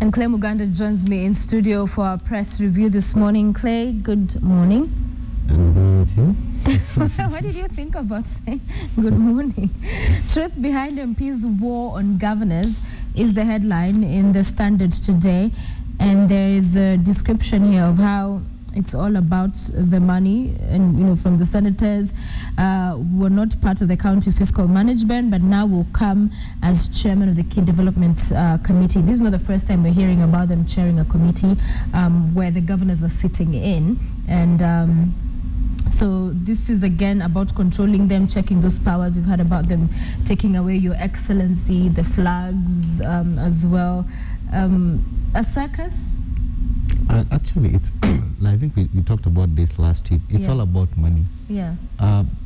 And Clay Muganda joins me in studio for our press review this morning. Clay, good morning. What did you think about saying good morning? Truth behind MP's war on governors is the headline in the Standard today. And there is a description here of how it's all about the money, and from the senators were not part of the county fiscal management, but now will come as chairman of the key development committee. This is not the first time we're hearing about them chairing a committee where the governors are sitting in, and so this is again about controlling them, checking those powers. We've heard about them taking away your excellency, the flags as well. A circus. Actually, it's I think we talked about this last week. It's all about money. Yeah.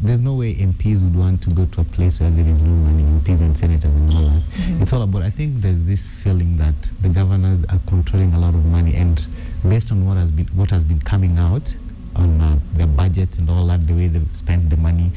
There's no way MPs would want to go to a place where there is no money, MPs and senators and all that. It's all about, I think there's this feeling that the governors are controlling a lot of money, and based on what has been coming out on their budgets and all that, the way they've spent the money,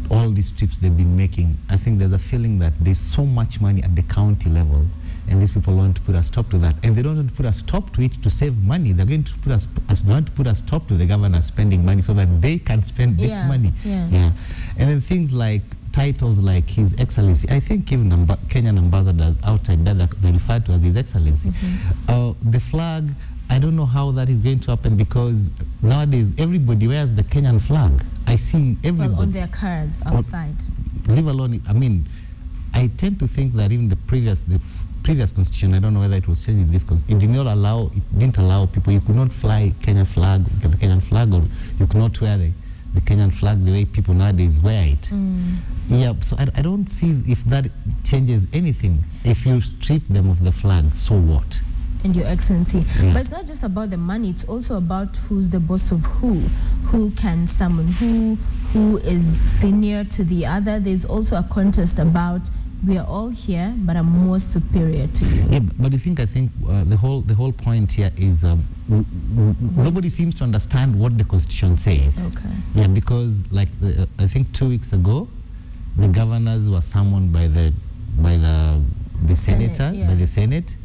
all these trips they've been making, I think there's a feeling that there's so much money at the county level, and these people want to put a stop to that. And they don't want to put a stop to it to save money. They're going to put a stop to the governor spending money so that they can spend this money. And then things like titles like His Excellency. I think even Kenyan ambassadors outside that they're referred to as His Excellency. The flag, I don't know how that is going to happen, because nowadays everybody wears the Kenyan flag. I see everybody. Well, on their cars outside. Leave alone, I mean, I tend to think that even the previous constitution, I don't know whether it was changed in this, it didn't allow people, you could not fly the Kenyan flag, or you could not wear the Kenyan flag the way people nowadays wear it. Yeah, so I don't see if that changes anything. If you strip them of the flag, so what? And Your Excellency. But it's not just about the money, it's also about who's the boss of who can summon who is senior to the other. There's also a contest about, we are all here, but I'm more superior to you. Yeah, but I think the whole point here is nobody seems to understand what the Constitution says. Okay. Yeah, because like I think 2 weeks ago, the governors were summoned by the senator, by the Senate.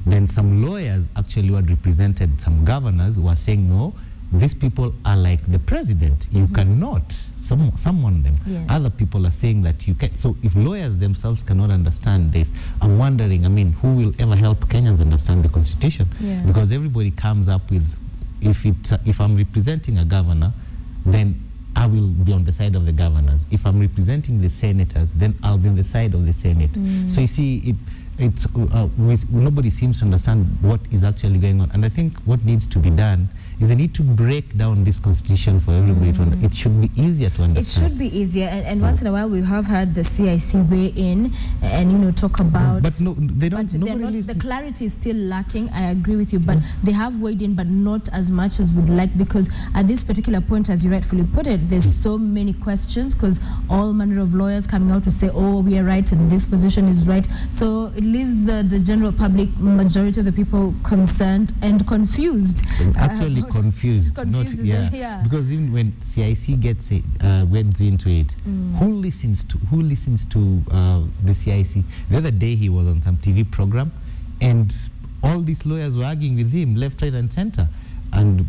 Then some lawyers actually who had represented some governors were saying, no, these people are like the president. You cannot summon them. Yes. Other people are saying that you can. So if lawyers themselves cannot understand this, I'm wondering, I mean, who will ever help Kenyans understand the Constitution? Because everybody comes up with, if I'm representing a governor, then I will be on the side of the governors. If I'm representing the senators, then I'll be on the side of the Senate. So you see, nobody seems to understand what is actually going on. And I think what needs to be done is they need to break down this constitution for everybody to understand. It should be easier to understand. It should be easier, and once in a while we have had the CIC weigh in and talk about. But no, they don't. The clarity is still lacking. I agree with you, but they have weighed in, but not as much as we'd like, because at this particular point, as you rightfully put it, there's so many questions, because all manner of lawyers coming out to say, oh, we are right and this position is right. So it leaves the general public, majority of the people concerned and confused. Actually confused. Because even when CIC gets wades into it, who listens to the CIC? The other day he was on some TV program, and all these lawyers were arguing with him left, right, and center. And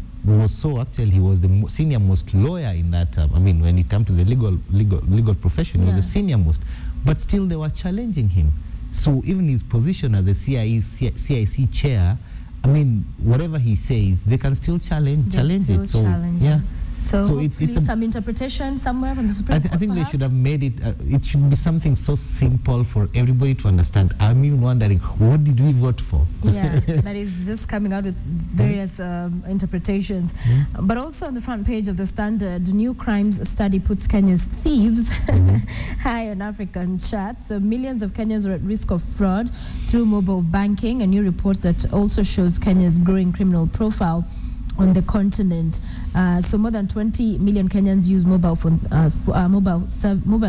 so actually he was the senior most lawyer in that. I mean, when it comes to the legal profession, he was the senior most. But still, they were challenging him. So even his position as the CIC chair, I mean, whatever he says, they can still challenge it. So, yeah. So hopefully some interpretation somewhere from the Supreme Court, I think perhaps? they should have made it, it should be something so simple for everybody to understand. I'm even wondering, what did we vote for? Yeah, that is just coming out with various interpretations. But also on the front page of the Standard, new crimes study puts Kenya's thieves high on African charts. So millions of Kenyans are at risk of fraud through mobile banking. A new report that also shows Kenya's growing criminal profile on the continent. So more than 20 million Kenyans use mobile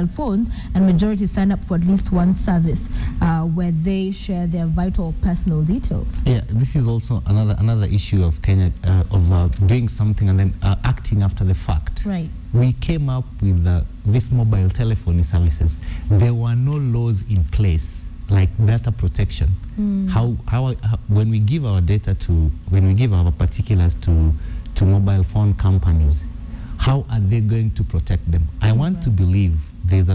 phones, and majority sign up for at least one service where they share their vital personal details. Yeah, this is also another issue of Kenya, of doing something and then acting after the fact. Right. We came up with this mobile telephony services. There were no laws in place like data protection. How when we give our data when we give our particulars to mobile phone companies, how are they going to protect them? I want to believe there's a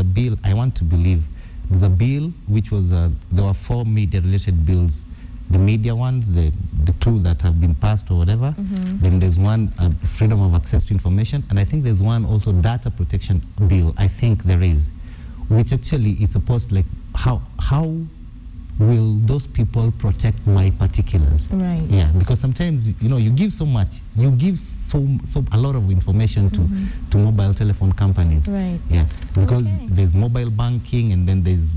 bill. I want to believe there's a bill which was there were 4 media-related bills. The media ones, the 2 that have been passed or whatever. Then there's one, freedom of access to information, and I think there's one also data protection bill. I think there is, which actually it's supposed like how will those people protect my particulars? Right. Yeah, because sometimes you give so much, you give so a lot of information to mobile telephone companies. Right. Yeah, because there's mobile banking, and then there's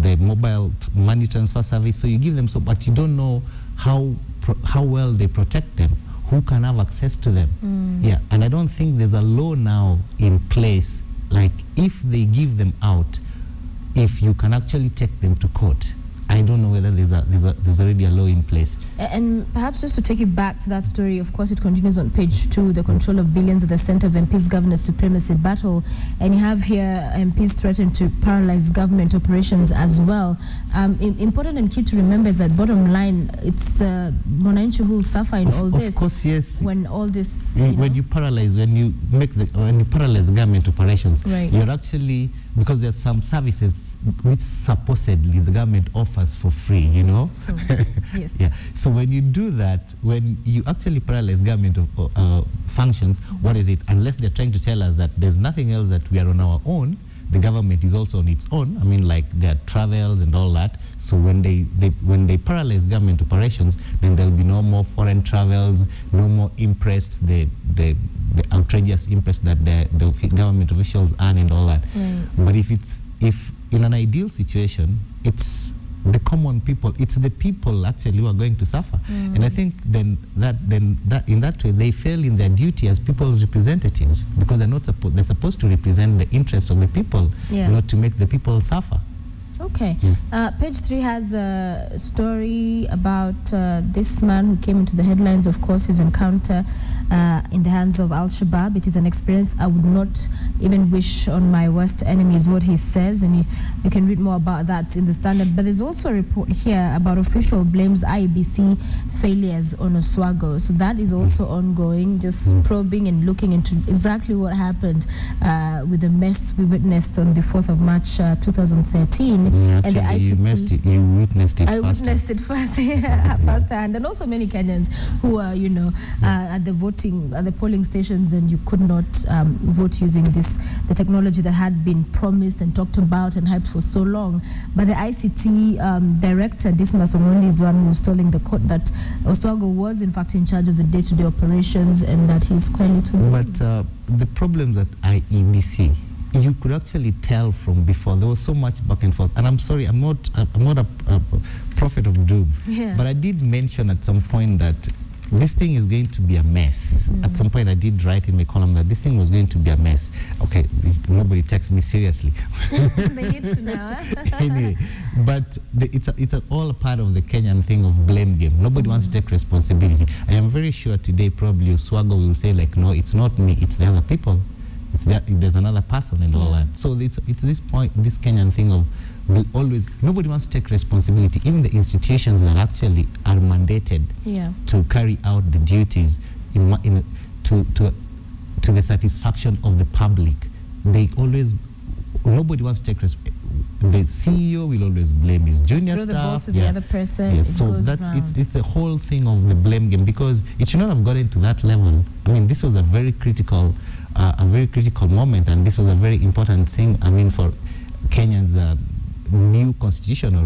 the mobile money transfer service. So you give them but you don't know how well they protect them, who can have access to them. Yeah, and I don't think there's a law now in place, like if they give them out, if you can actually take them to court. I don't know whether there's already a law in place. And perhaps just to take you back to that story, of course, it continues on page 2, the control of billions at the center of MPs' governance supremacy battle. And you have here MPs threaten to paralyze government operations as well. Important and key to remember is that bottom line, it's Monanchi who will suffer in all this. Of course, yes. When all this, when you paralyze, when you paralyze the government operations, right. You're actually, because there's some services which supposedly the government offers for free, Yes. Yeah. So when you do that, when you actually paralyze government functions, what is it? Unless they're trying to tell us that there's nothing else, that we are on our own, the government is also on its own. I mean, like their travels and all that. So when they paralyze government operations, then there'll be no more foreign travels, no more interest, the outrageous interest that the government officials earn and all that. Right. But if in an ideal situation, it's the common people, it's the people actually who are going to suffer. And I think then that in that way they fail in their duty as people's representatives, because they're supposed to represent the interests of the people, not to make the people suffer. Okay. Page 3 has a story about this man who came into the headlines, of course, his encounter in the hands of Al-Shabaab. It is an experience I would not even wish on my worst enemy, is what he says, and you can read more about that in the Standard. But there's also a report here about official blames IEBC failures on Oswago. So that is also ongoing, just probing and looking into exactly what happened with the mess we witnessed on the 4th of March 2013. And the ICT. You witnessed it. I witnessed it first, firsthand, and also many Kenyans who are, at the polling stations, and you could not vote using the technology that had been promised and talked about and hyped for so long. But the ICT director, Dismas Omondi, is one who was telling the court that Oswago was in fact in charge of the day-to-day operations, and that he's quite little. But the problems at IEBC, you could actually tell from before. There was so much back and forth. And I'm sorry, I'm not a prophet of doom. Yeah. But I did mention at some point that this thing is going to be a mess. At some point I did write in my column that this thing was going to be a mess. Okay, nobody takes me seriously. They need to know. Anyway, but it's all a part of the Kenyan thing of blame game. Nobody wants to take responsibility. I am very sure today probably Oswago will say like, no, it's not me, it's the other people. There's another person and all that. So it's this point, this Kenyan thing of nobody wants to take responsibility. Even the institutions that actually are mandated to carry out the duties to the satisfaction of the public, nobody wants to take responsibility. The CEO will always blame his junior staff. Throw the ball to the other person. Yes. So it's a whole thing of the blame game, because it should not have gotten to that level. I mean, this was a very critical moment, and this was a very important thing. I mean, for Kenyans, new constitution or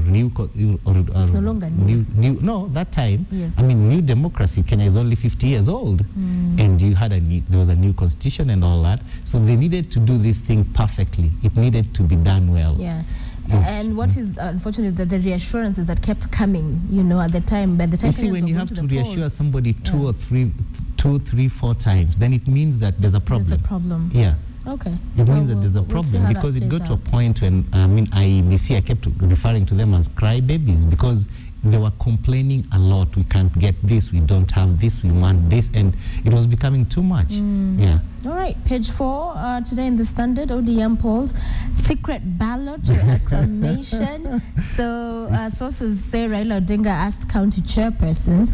it's no longer new. No, that time. Yes. I mean, new democracy. Kenya is only 50 years old, and there was a new constitution and all that. So they needed to do this thing perfectly. It needed to be done well. Yeah. And what is unfortunate that the reassurances that kept coming, at the time, by the time you see, when you have to reassure somebody two, three, 4 times, then it means that there's a problem. There's a problem. Yeah. Okay. It means that there's a problem, because it got to a point when, IEBC, I kept referring to them as crybabies, because they were complaining a lot. We can't get this, we don't have this, we want this, and it was becoming too much. Yeah. All right, page 4 today in the Standard, ODM polls, secret ballot or acclamation. So sources say Raila Odinga asked county chairpersons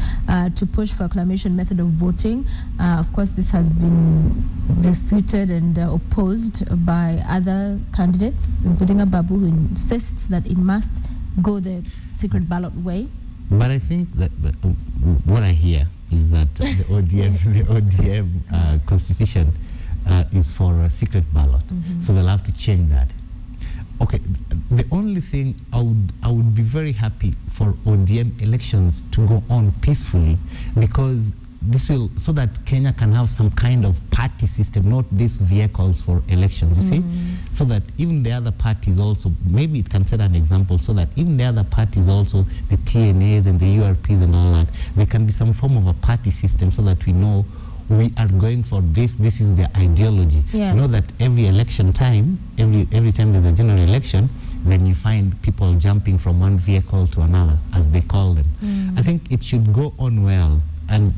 to push for acclamation method of voting. Of course, this has been refuted and opposed by other candidates, including Ababu, who insists that it must go the secret ballot way. But I think that what I hear is that the ODM, the ODM constitution is for a secret ballot, so they'll have to change that. Okay, the only thing I would be very happy for ODM elections to go on peacefully, because this will, so that Kenya can have some kind of party system, not these vehicles for elections, you see? So that even the other parties also, maybe it can set an example, so that even the other parties also, the TNAs and the URPs and all that, there can be some form of a party system so that we know we are going for this is their ideology. You know that every election time, every time there's a general election, then you find people jumping from one vehicle to another, as they call them. I think it should go on well, and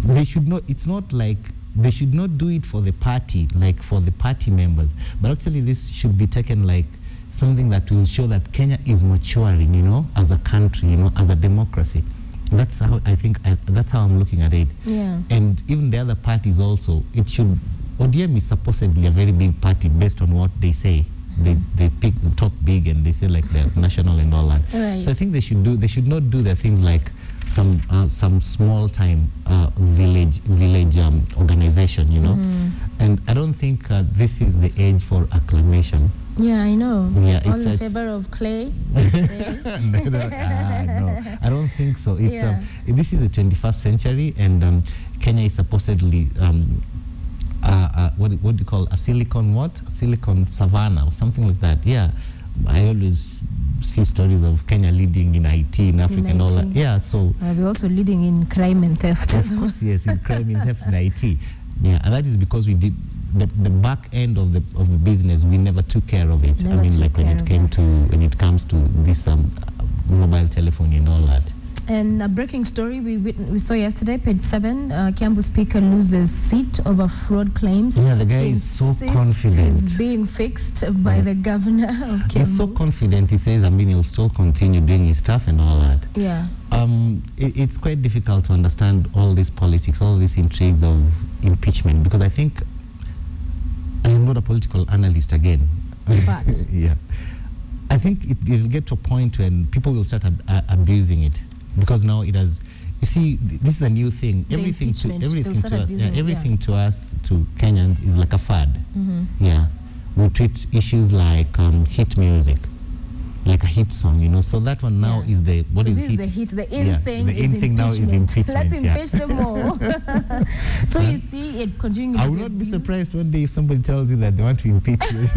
they should not, it's not like, they should not do it for the party, like for the party members, but actually this should be taken like something that will show that Kenya is maturing, you know, as a country, you know, as a democracy. That's how I think, that's how I'm looking at it. And even the other parties also, it should, ODM is supposedly a very big party based on what they say. They talk big and they say like they're national and all that. So I think they should not do the things like some small time village organization, you know. And I don't think this is the age for acclamation. Yeah, I know. Yeah, all in favor of clay. No, I don't think so. It's this is the 21st century, and Kenya is supposedly what do you call a silicon savannah or something like that. Yeah, I always see stories of Kenya leading in IT in Africa and all that. Yeah, so we're also leading in crime and theft. Of course, yes, in crime and theft and IT. Yeah, and that is because we did the back end of the business. We never took care of it. I mean, like when it comes to this mobile telephone and all that. And a breaking story we saw yesterday, page 7, Kiambu Speaker loses seat over fraud claims. Yeah, the guy is so confident. He's being fixed by the governor of Kiambu. He's so confident. He says, I mean, he'll still continue doing his stuff and all that. Yeah. It's quite difficult to understand all this politics, all these intrigues of impeachment, because I think I am not a political analyst again. But yeah, I think it'll get to a point when people will start abusing it. Because now it has, you see, this is a new thing. Everything to us, to Kenyans, is like a fad. Yeah, we treat issues like hit music, like a hit song, you know. So that one now is the what is hit? The hit. The in thing the is in thing now is impeachment. Let's impeach them all. So you see it continuing. I would not be surprised one day if somebody tells you that they want to impeach you.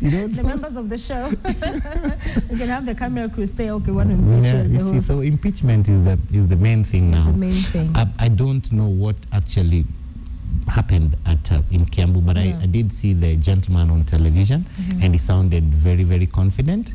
You don't the members of the show. You can have the camera crew say, "Okay, want to impeach you as the host." So impeachment is the main thing now. It's the main thing. I don't know what actually happened at in Kiambu, but I did see the gentleman on television, and he sounded very, very confident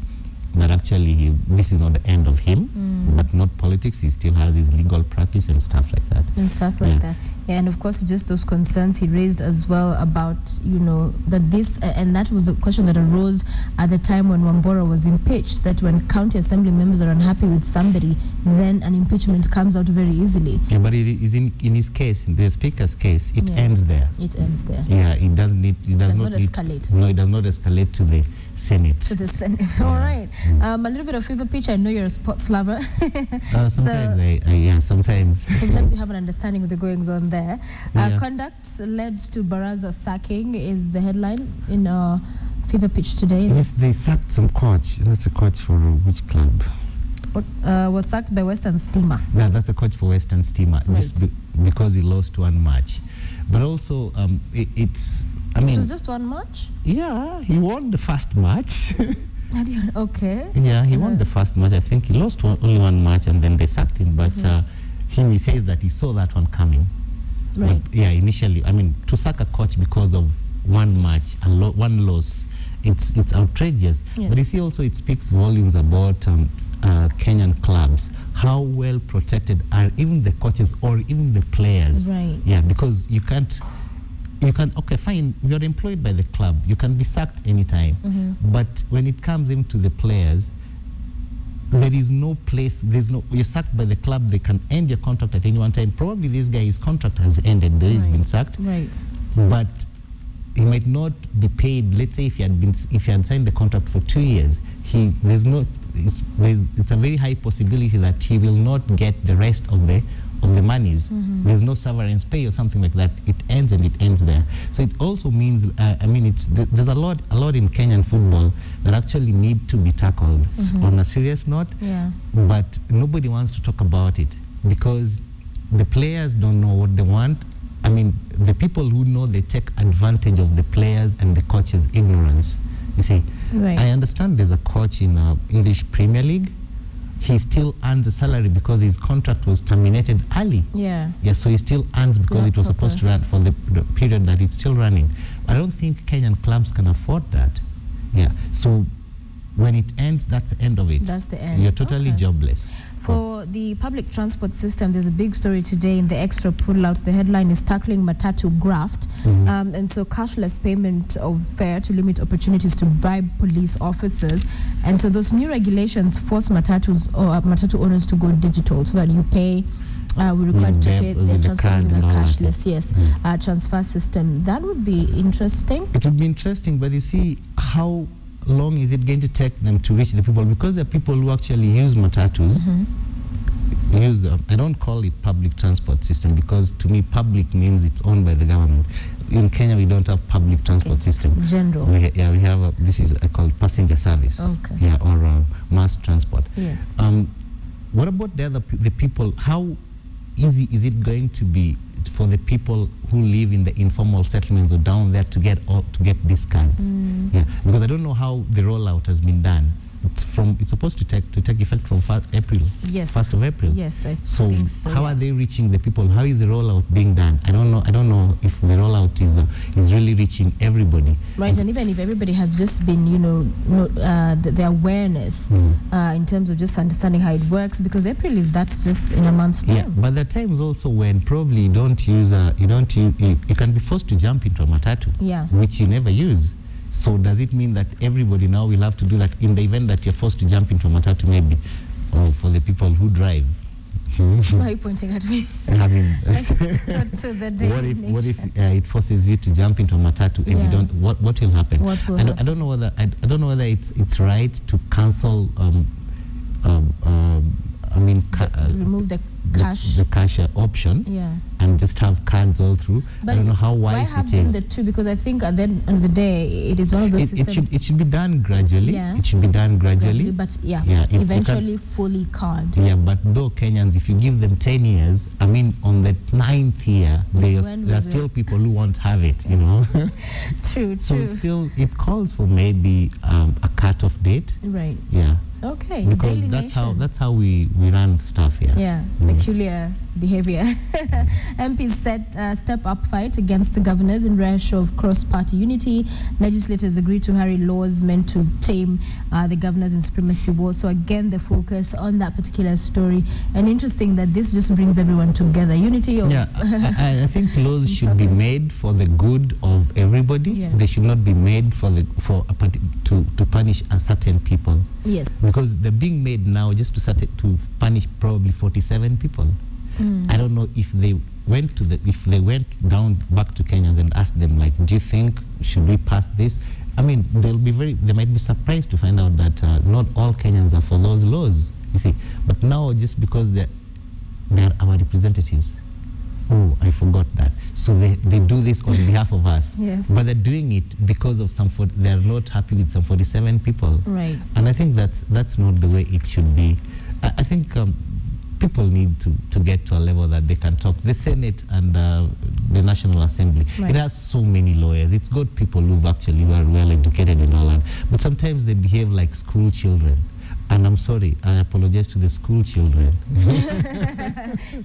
that actually this is not the end of him, but not politics. He still has his legal practice and stuff like that. Yeah, and of course, just those concerns he raised as well about, you know, that this, and that was a question that arose at the time when Wambora was impeached, that when county assembly members are unhappy with somebody, then an impeachment comes out very easily. Yeah, but it is in his case, in the speaker's case, it ends there. It ends there. Yeah, it does not escalate. No, it does not escalate to the Senate. To the Senate. All right. A little bit of fever pitch. I know you're a sports lover. Sometimes, sometimes. Sometimes you have an understanding of the goings on there. Conduct led to Baraza sacking is the headline in fever pitch today. Yes, they sacked some coach. That's a coach for which club? Was sacked by Western Steamer. Yeah, that's a coach for Western Steamer. Right. Just because he lost one match. But also, it's... I mean, it was just one match? Yeah, he won the first match. Okay. Yeah, he won the first match. I think he lost only one match and then they sacked him. But he says that he saw that one coming. Right. But, yeah, initially, I mean, to sack a coach because of one match, one loss, it's outrageous. Yes. But you see also it speaks volumes about Kenyan clubs, how well protected are even the coaches or even the players? Right. Yeah, because you can, okay, fine, you're employed by the club, you can be sacked anytime. But when it comes into the players, there is no place, you're sacked by the club, they can end your contract at any one time. Probably this guy's contract has ended, he's been sacked. Right. But he might not be paid. Let's say if he had signed the contract for 2 years, it's a very high possibility that he will not get the rest of the monies. There's no severance pay or something like that. It ends and it ends there. So it also means, there's a lot in Kenyan football that actually need to be tackled on a serious note. Yeah. But nobody wants to talk about it because the players don't know what they want. I mean, the people who know, they take advantage of the players and the coaches' ignorance. You see, Right. I understand there's a coach in English Premier League. He still earns a salary because his contract was terminated early. Yeah. Yes, so he still earns because it was supposed to run for the period that it's still running. I don't think Kenyan clubs can afford that. Yeah, so when it ends, that's the end of it. That's the end. You're totally jobless. For the public transport system, there's a big story today in the extra pullout. The headline is tackling matatu graft. And so cashless payment of fare to limit opportunities to bribe police officers. And so those new regulations force matatu owners to go digital so that you pay, we're required to pay their transport using a cashless, transfer system. That would be interesting. It would be interesting, but you see, how long is it going to take them to reach the people? Because there are people who actually use matatus. I don't call it public transport system because to me public means it's owned by the government. In Kenya we don't have public transport system. General. We have this is called passenger service. Okay. Yeah, or mass transport. Yes. What about the people? How easy is it going to be for the people who live in the informal settlements or down there to get these cards? Yeah, because I don't know how the rollout has been done. It's supposed to take effect from 1st of April. Yes, I so think so. How are they reaching the people? How is the rollout being done? I don't know if the rollout is really reaching everybody. Right, and even if everybody has just been, the awareness in terms of just understanding how it works, because that's just in a month's time. Yeah, but there are times also when probably you can be forced to jump into a matatu, which you never use. So does it mean that everybody now will have to do that in the event that you're forced to jump into a matatu, maybe, or for the people who drive? Why are you pointing at me? I mean, what if it forces you to jump into a matatu and you don't? What will happen? What will happen? I don't know whether it's right to cancel. Remove the cash. The cash option. Yeah. And just have cards all through. But I don't know how wise why it is. the two? Because I think at the end of the day, it is one of those systems. It should be done gradually. Yeah. It should be done gradually. But eventually fully card. Yeah, but though Kenyans, if you give them 10 years, I mean, on the 9th year, there are still people who won't have it, True. So it calls for maybe a cut-off date. Right. Yeah. Okay. Because that's how we run stuff here. Yeah. Peculiar behavior. MPs step up fight against the governors in rare show of cross-party unity. Legislators agreed to hurry laws meant to tame the governors in supremacy war. So again, the focus on that particular story. And interesting that this just brings everyone together. Unity of I think laws should be made for the good of everybody. Yeah. They should not be made to punish a certain people. Yes. Because they're being made now just to punish probably 47 people. I don't know if they went down back to Kenyans and asked them, like, do you think should we pass this? I mean, they might be surprised to find out that not all Kenyans are for those laws. You see, but now just because they're our representatives. Oh, I forgot that. So they do this on behalf of us. Yes. But they're doing it because of they're not happy with some 47 people. Right. And I think that's not the way it should be. I think people need to get to a level that they can talk. The Senate and the National Assembly, it has so many lawyers. It's got people who are well educated and all that. But sometimes they behave like school children. And I'm sorry, I apologize to the school children.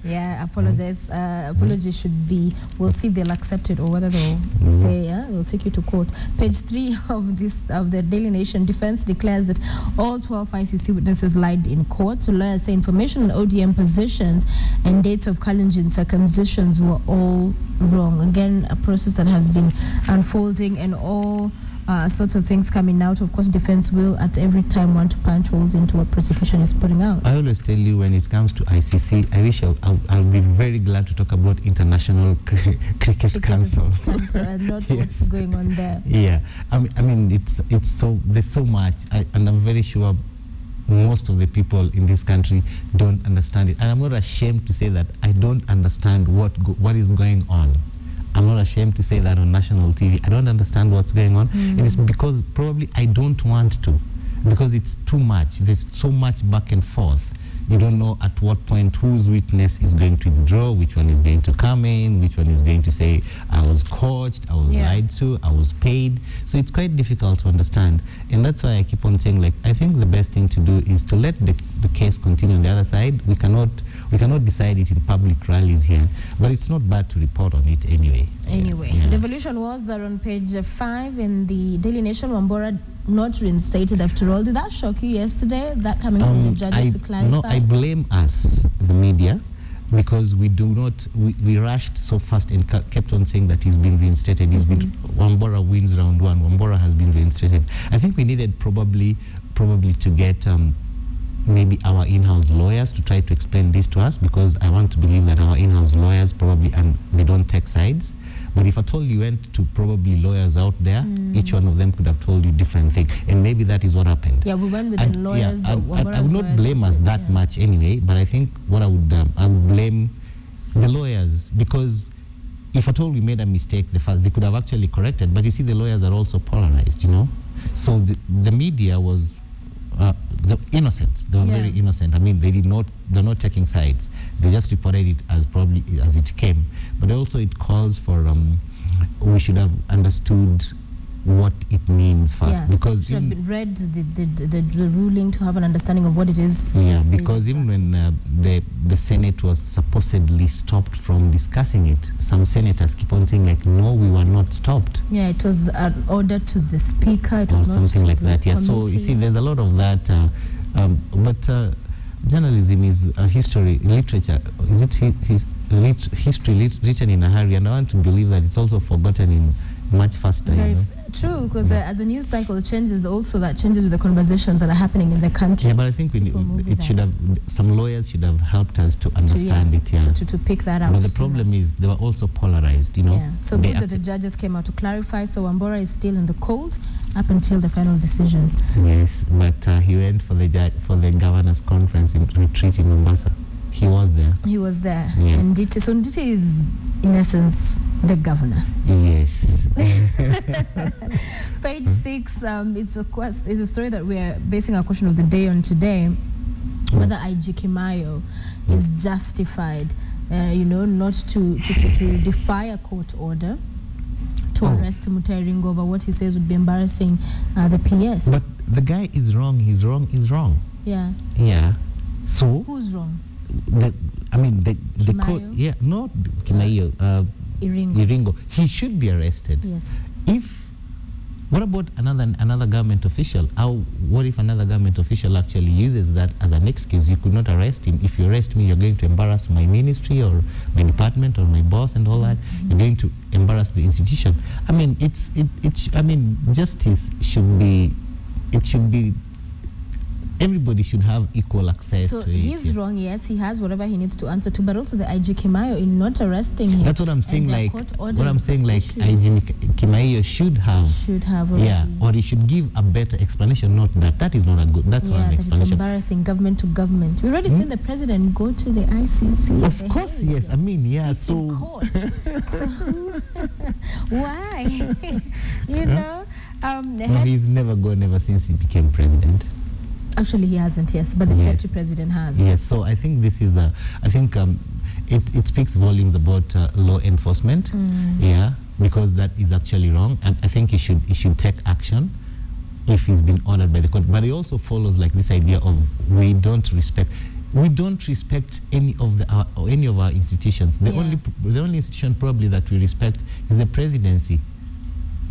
Yeah, apologize. Apology should be, we'll see if they'll accept it or whether they'll say, they'll take you to court. Page 3 of the Daily Nation. Defense declares that all 12 ICC witnesses lied in court. So lawyers say information on ODM positions and dates of Kalenjin circumcisions were all wrong. Again, a process that has been unfolding and all sorts of things coming out. Of course, defense will at every time want to punch holes into what prosecution is putting out. I always tell you, when it comes to ICC, I wish I'll be very glad to talk about International Cricket Council. And not what's going on there. Yeah, I mean it's so, there's so much, and I'm very sure most of the people in this country don't understand it. And I'm not ashamed to say that I don't understand what is going on. I'm not ashamed to say that on national TV. I don't understand what's going on. It is because probably I don't want to, because it's too much. There's so much back and forth. You don't know at what point whose witness is going to withdraw, which one is going to come in, which one is going to say, I was coached, I was lied to, I was paid. So it's quite difficult to understand. And that's why I keep on saying, like, I think the best thing to do is to let the case continue on the other side. We cannot decide it in public rallies here, but it's not bad to report on it anyway. Devolution was on page 5 in the Daily Nation. Wambora not reinstated after all. Did that shock you yesterday, that coming from the judges to clarify? No, I blame us, the media, because we rushed so fast and kept on saying that he's been reinstated. Wambora wins round 1. Wambora has been reinstated. I think we needed probably to get maybe our in-house lawyers to try to explain this to us, because I want to believe that our in-house lawyers probably, and they don't take sides. But if at all you went to probably lawyers out there, each one of them could have told you different things, and maybe that is what happened. Yeah, we went with the lawyers. I would not blame us that much anyway, but I think what I would blame the lawyers, because if at all we made a mistake, they could have actually corrected. But you see, the lawyers are also polarized, you know. So the media was innocent. They were very innocent. I mean, they're not taking sides. They just reported it as it came. But also it calls for, we should have understood what it means first. Because should have read the ruling to have an understanding of what it is. Yeah, because even when the Senate was supposedly stopped from discussing it, some senators keep on saying, like, no, we were not stopped. Yeah, it was an order to the speaker. It or was something like that. Yeah, committee. so you see, there's a lot of that. But journalism is history, literature. Is it history written in a hurry? And I want to believe that it's also forgotten in much faster. Very true, because as the news cycle changes, also that changes with the conversations that are happening in the country. Yeah, but I think some lawyers should have helped us to understand it. Yeah, to pick that out. But the problem is they were also polarized. You know. Yeah. So good that the judges came out to clarify. So Wambora is still in the cold up until the final decision. Yes, but he went for the governor's conference in retreat in Mombasa. He was there. He was there. Yeah. And Nditi is, in essence, the governor. Yes. Page 6 is a story that we are basing our question of the day on today. Whether IG Kimayo is justified, not to defy a court order to arrest Mutairingo over what he says would be embarrassing the PS. But the guy is wrong. He's wrong. Yeah. Yeah. So who's wrong? The court, not Kimayo, Iringo. He should be arrested. Yes. What about another government official? What if another government official actually uses that as an excuse? You could not arrest him. If you arrest me, you're going to embarrass my ministry or my department or my boss and all that. You're going to embarrass the institution. I mean, justice should be. Everybody should have equal access to it. So he's wrong, yes, he has whatever he needs to answer to, but also the IG Kimayo in not arresting him. That's what I'm saying, IG Kimayo should have already. Or he should give a better explanation, not that. That is not a good, that's not an explanation. It's embarrassing, government to government. We've already seen the president go to the ICC. Of course, yes, I mean, yeah, so why? No, he's never gone ever since he became president. Actually, he hasn't, yes, but the deputy president has. Yes, so I think this is it speaks volumes about law enforcement, because that is actually wrong, and I think he should take action if he's been ordered by the court. But it also follows like this idea of we don't respect any of our institutions. The only institution probably that we respect is the presidency.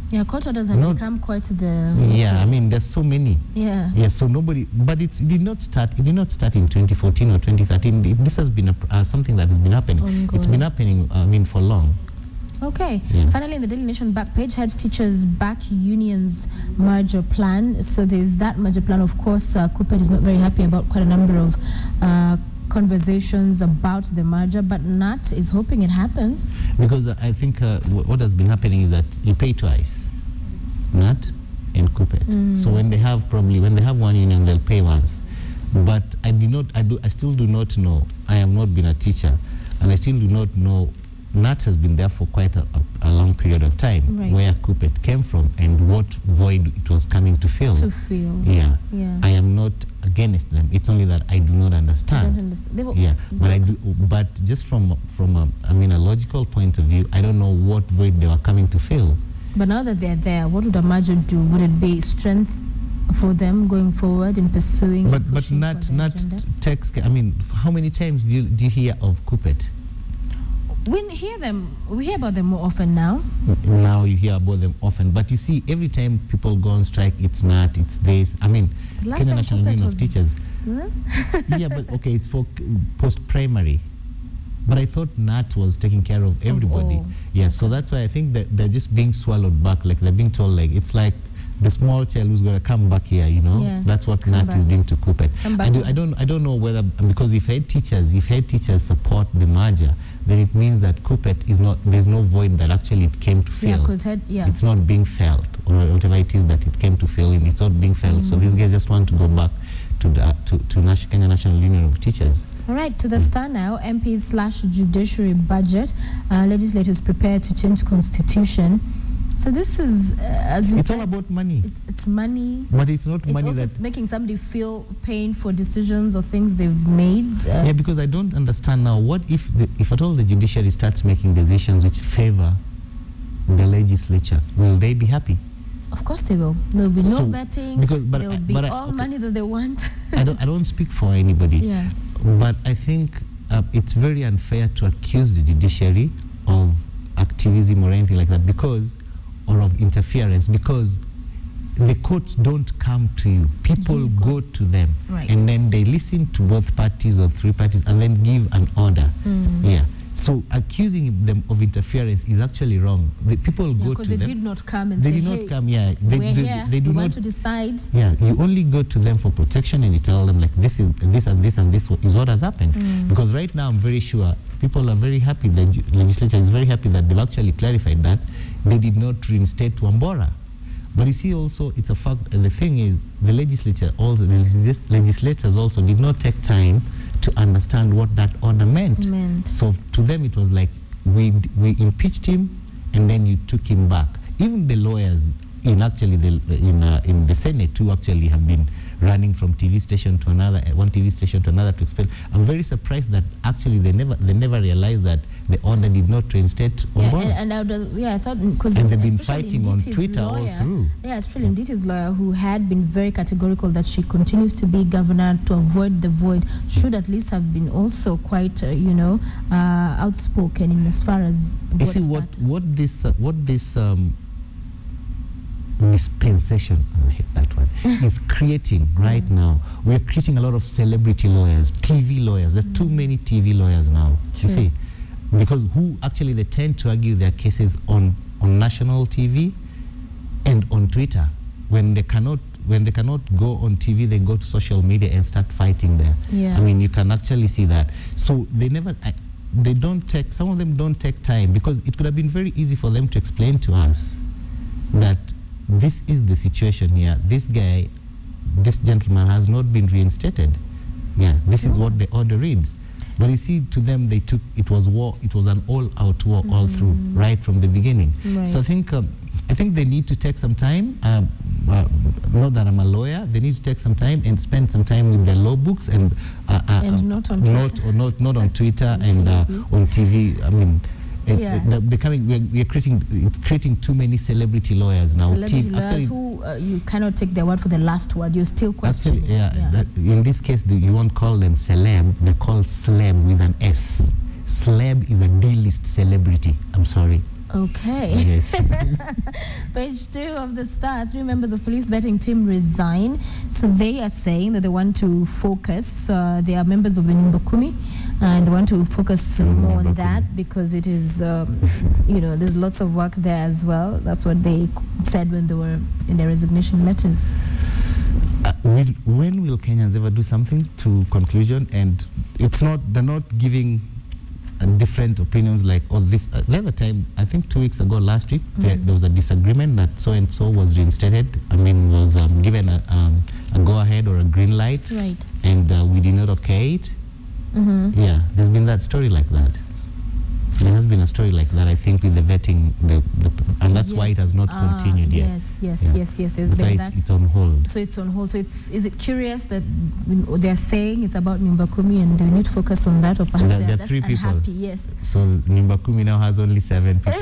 Yeah, court orders have become quite the... Yeah, I mean, there's so many. Yeah. Yeah, so nobody... But it did not start in 2014 or 2013. This has been something that has been happening. Ongoing. It's been happening, I mean, for long. Okay. Yeah. Finally, in the Daily Nation back page, head teachers back unions merger plan. So there's that merger plan. Of course, QOTD is not very happy about quite a number of conversations about the merger, but NAT is hoping it happens. Because I think what has been happening is that you pay twice, NAT and QOTD. So when they have one union, they'll pay once. But I still do not know. I have not been a teacher, and I still do not know. NAT has been there for quite a long period of time, right, where QOTD came from and what void it was coming to fill. Yeah. I am not against them. It's only that I do not understand. I don't understand. Yeah, but I do. But just from a logical point of view, I don't know what void they were coming to fill. But now that they're there, what would a merger do? Would it be strength for them going forward in pursuing? But NAT takes. I mean, how many times do you hear of QOTD? We hear about them more often now. Now you hear about them often, but you see, every time people go on strike, it's NAT, it's this. I mean, Kenya National Union of Teachers. Yeah, but okay, it's for post-primary. But I thought NAT was taking care of everybody. Yeah, so that's why I think that they're just being swallowed back, like they're being told, like it's like the small child who's going to come back here, you know. Yeah, that's what NAT is doing to QOTD. I don't know whether, because if head teachers support the merger, then it means that QOTD is not, there's no void that actually it came to fill. It's not being felt, or whatever it is that it came to fill in, it's not being felt. So these guys just want to go back to Kenya National Union of Teachers. All right, to the Star now. MPs/Judiciary budget. Legislators prepare to change constitution. So this is, as we said, it's all about money. It's money. But it's not money that's... It's also making somebody feel pain for decisions or things they've made. Yeah, because I don't understand now, what if at all the judiciary starts making decisions which favor the legislature, will they be happy? Of course they will. There will be no vetting. There will be all money that they want. I don't speak for anybody. Yeah. But I think it's very unfair to accuse the judiciary of activism or anything like that, or of interference, because the courts don't come to you. People go to them. Right. And then they listen to both parties or three parties and then give an order. Yeah. So accusing them of interference is actually wrong. The people go to them. Because they did not come and say, they did not come, yeah. We're here, we want to decide. Yeah, you only go to them for protection and you tell them, like, this and this and this is what has happened. Because right now, I'm very sure people are very happy, the legislature is very happy that they've actually clarified that they did not reinstate Wambora. But you see also, it's a fact, the thing is, the legislature also, the legislators also did not take time to understand what that order meant. So to them it was like, we impeached him and then you took him back. Even the lawyers in the Senate who actually have been running from TV station to another, one TV station to another to explain. I'm very surprised that actually they never realized that the order did not reinstate Wambora. I thought, because and they've been fighting on Twitter all through. Yeah, especially Nditi's lawyer, who had been very categorical that she continues to be governor to avoid the void, should at least have been also quite, outspoken in as far as what this dispensation, I hate that one, is creating right now. We are creating a lot of celebrity lawyers, TV lawyers. There are too many TV lawyers now. You see, because they tend to argue their cases on national TV and on Twitter. When they cannot go on TV, they go to social media and start fighting there. Yeah. I mean, you can actually see that. So some of them don't take time, because it could have been very easy for them to explain to us that this is the situation here. This gentleman has not been reinstated. Yeah, this is what the order reads. But you see, to them, it was war. It was an all-out war all through, right from the beginning. Right. So I think they need to take some time. Not that I'm a lawyer. They need to take some time and spend some time with their law books and not on Twitter. Not on Twitter and on TV. I mean, We're creating too many celebrity lawyers now. Celebrity lawyers who you cannot take their word for the last word. You're still questioning. In this case, you won't call them celeb. They call celeb with an S. Celeb is a D-list celebrity. I'm sorry. Okay. Yes. Page 2 of the Star. 3 members of police vetting team resign. So they are saying that they want to focus. They are members of the Nyumba Kumi, and they want to focus more on that because it is, there's lots of work there as well. That's what they said when they were in their resignation letters. When will Kenyans ever do something to conclusion? And they're not giving different opinions like this. The other time, I think 2 weeks ago, last week, there was a disagreement that so-and-so was reinstated. Was given a go-ahead or a green light. Right. And we did not okay it. Yeah, there's been that story like that. There has been a story like that, I think, with the vetting, and that's why it has not continued yet. Yes. There's been that. It's on hold. So it's on hold. So is it curious that they're saying it's about Nyumba Kumi and they need to focus on that, or perhaps there are 3 people. Unhappy? Yes. So Nyumba Kumi now has only 7 people.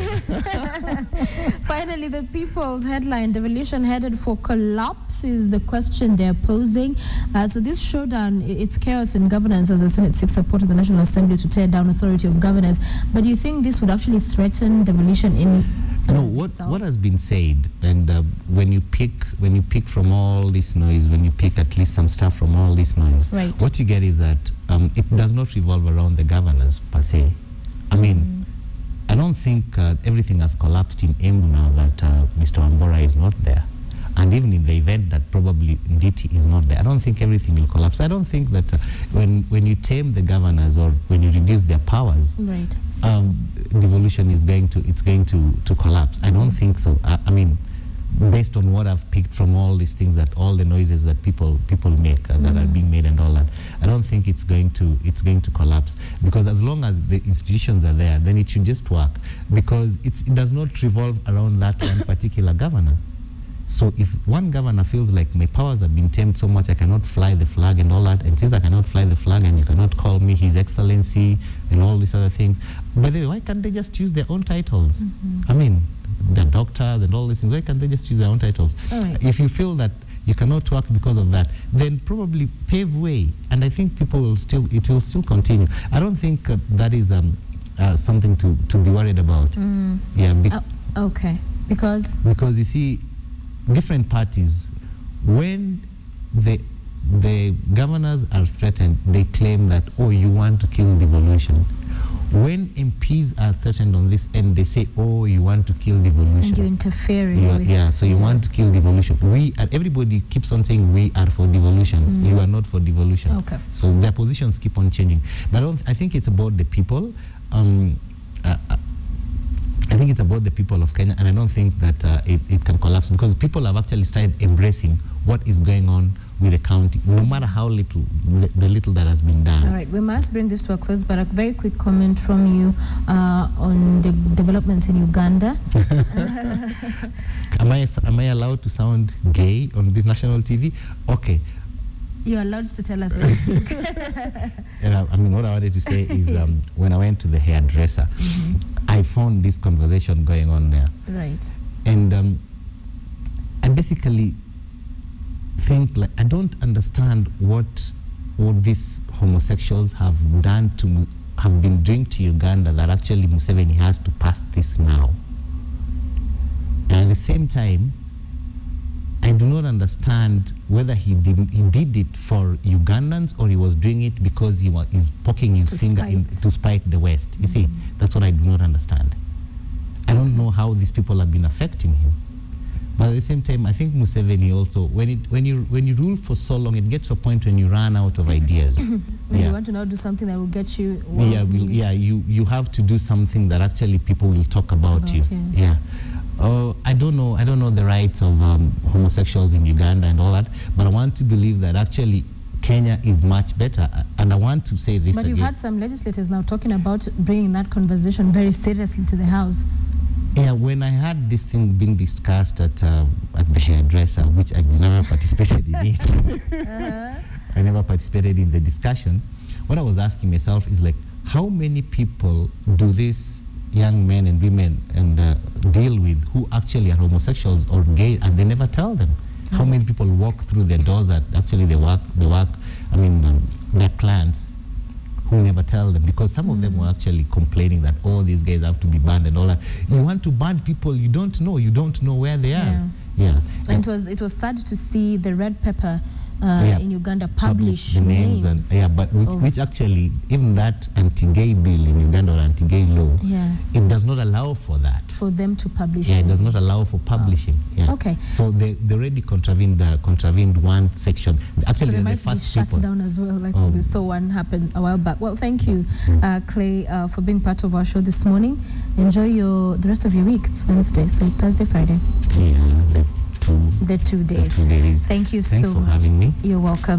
Finally, the People's headline: devolution headed for collapse is the question they're posing. So this showdown, it's chaos in governance as the Senate seeks support of the National Assembly to tear down authority of governance. But do you think this would actually threaten devolution in? No, what has been said, and when you pick from all this noise, when you pick at least some stuff from all this noise, right, what you get is that it does not revolve around the governors per se. I don't think everything has collapsed in Embu now that Mr. Wambora is not there. And even in the event that probably Nditi is not there, I don't think everything will collapse. I don't think that when you tame the governors or when you reduce their powers, right, devolution is going to collapse. I don't think so. Based on what I've picked from all these things, that all the noises that people make that are being made and all that, I don't think it's going to collapse, because as long as the institutions are there, then it should just work, because it does not revolve around that one particular governor. So if one governor feels like my powers have been tamed so much, I cannot fly the flag and all that, and since I cannot fly the flag and you cannot call me His Excellency and all these other things, by the way, why can't they just use their own titles? The doctors and all these things, why can't they just use their own titles? If you feel that you cannot work because of that, then probably pave way, and I think it will still continue. I don't think that is something to be worried about. Okay, because you see, different parties, when the governors are threatened, they claim that, oh, you want to kill devolution. When MPs are threatened on this end, they say, oh, you want to kill devolution. And you're interfering with... So you want to kill devolution. Everybody keeps on saying we are for devolution. You are not for devolution. Okay. So their positions keep on changing. But I think it's about the people. I think it's about the people of Kenya, and I don't think that it can collapse, because people have actually started embracing what is going on with the county, no matter how little, the little that has been done. All right, we must bring this to a close, but a very quick comment from you on the developments in Uganda. Am I allowed to sound gay on this national TV? Okay. You're allowed to tell us what you think. What I wanted to say is when I went to the hairdresser, I found this conversation going on there. Right. And I basically think, like, I don't understand what these homosexuals have been doing to Uganda, that actually Museveni has to pass this now. And at the same time, I do not understand whether he did it for Ugandans, or he was doing it because he's poking his finger to spite the West. You see, that's what I do not understand. I don't know how these people have been affecting him. But at the same time, I think Museveni also, when you rule for so long, it gets to a point when you run out of ideas. When you want to now do something that will get you you have to do something that actually people will talk about you. Yeah. I don't know the rights of homosexuals in Uganda and all that, but I want to believe that actually Kenya is much better. And I want to say this But you've had some legislators now talking about bringing that conversation very seriously to the House. Yeah, when I had this thing being discussed at the hairdresser, which I never participated in it, I never participated in the discussion, what I was asking myself is, like, how many people do this young men and women and deal with who actually are homosexuals or gay, and they never tell them. How many people walk through their doors that actually they work, I mean, their clients who never tell them, because some of them were actually complaining that all these guys have to be banned and all that. You want to ban people you don't know where they are. Yeah. And it was sad to see the red pepper in Uganda publish the names and but which actually, even that anti-gay bill in Uganda, or anti-gay law, it does not allow for that. For them to publish. It does not allow for publishing. Okay. So they already contravened one section. Actually, so they might the first be shut down as well, like we saw one happen a while back. Well, thank you, Clay, for being part of our show this morning. Enjoy the rest of your week. It's Wednesday, so Thursday, Friday. Yeah, the 2 days. The 2 days. Thank you Thanks so for much. Having me. You're welcome.